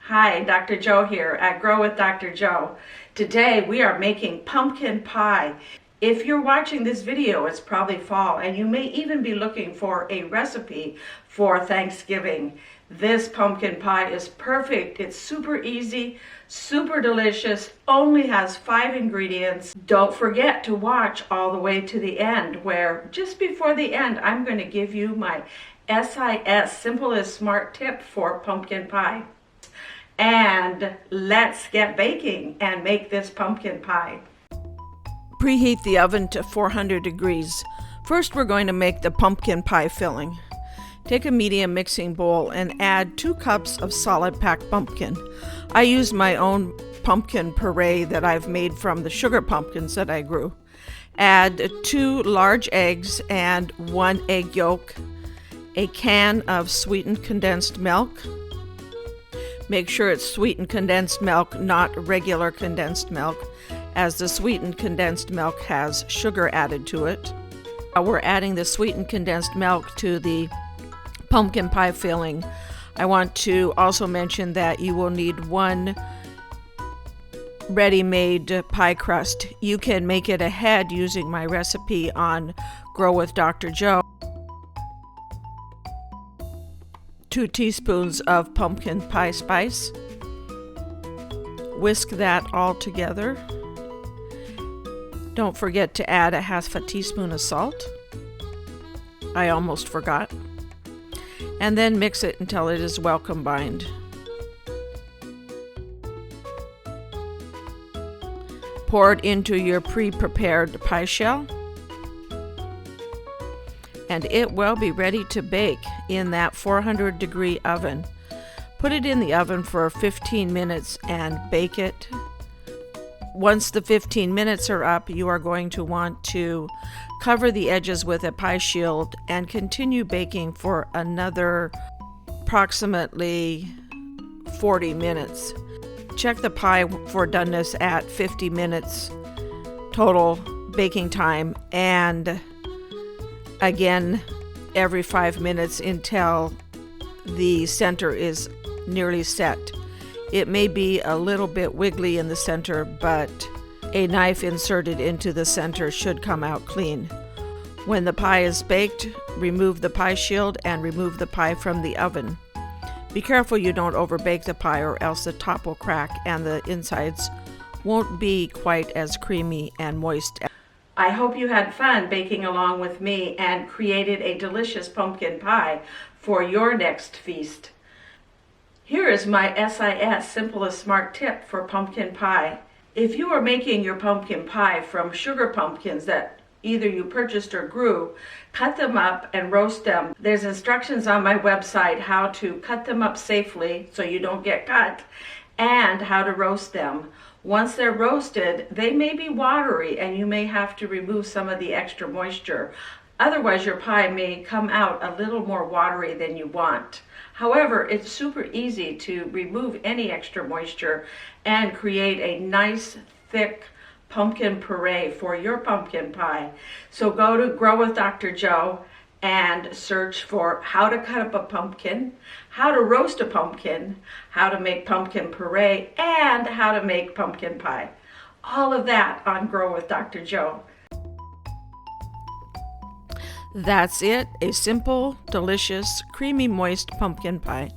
Hi, Dr. Joe here at Grow with Dr. Joe. Today we are making pumpkin pie. If you're watching this video, it's probably fall, and you may even be looking for a recipe for Thanksgiving. This pumpkin pie is perfect. It's super easy, super delicious, only has 5 ingredients. Don't forget to watch all the way to the end, where just before the end, I'm going to give you my SIS, Simple is Smart tip for pumpkin pie. And let's get baking and make this pumpkin pie. Preheat the oven to 400 degrees. First, we're going to make the pumpkin pie filling. Take a medium mixing bowl and add 2 cups of solid packed pumpkin. I use my own pumpkin puree that I've made from the sugar pumpkins that I grew. Add 2 large eggs and 1 egg yolk, a can of sweetened condensed milk. Make sure it's sweetened condensed milk, not regular condensed milk, as the sweetened condensed milk has sugar added to it. We're adding the sweetened condensed milk to the pumpkin pie filling. I want to also mention that you will need 1 ready-made pie crust. You can make it ahead using my recipe on Grow with Dr. Joe. 2 teaspoons of pumpkin pie spice. Whisk that all together. Don't forget to add a half a teaspoon of salt. I almost forgot. And then mix it until it is well combined. Pour it into your pre-prepared pie shell, and it will be ready to bake in that 400-degree oven. Put it in the oven for 15 minutes and bake it. Once the 15 minutes are up, you are going to want to cover the edges with a pie shield and continue baking for another approximately 40 minutes. Check the pie for doneness at 50 minutes total baking time, and again every 5 minutes until the center is nearly set. It may be a little bit wiggly in the center, but a knife inserted into the center should come out clean. When the pie is baked, remove the pie shield and remove the pie from the oven. Be careful you don't overbake the pie, or else the top will crack and the insides won't be quite as creamy and moist. I hope you had fun baking along with me and created a delicious pumpkin pie for your next feast. Here is my SIS, Simple is Smart tip for pumpkin pie. If you are making your pumpkin pie from sugar pumpkins that either you purchased or grew, cut them up and roast them. There's instructions on my website how to cut them up safely so you don't get cut, and how to roast them. Once they're roasted, they may be watery and you may have to remove some of the extra moisture. Otherwise, your pie may come out a little more watery than you want. However, it's super easy to remove any extra moisture and create a nice, thick pumpkin puree for your pumpkin pie. So go to Grow with Dr. Joe and search for how to cut up a pumpkin, how to roast a pumpkin, how to make pumpkin puree, and how to make pumpkin pie. All of that on Grow with Dr. Joe. That's it, a simple, delicious, creamy, moist pumpkin pie.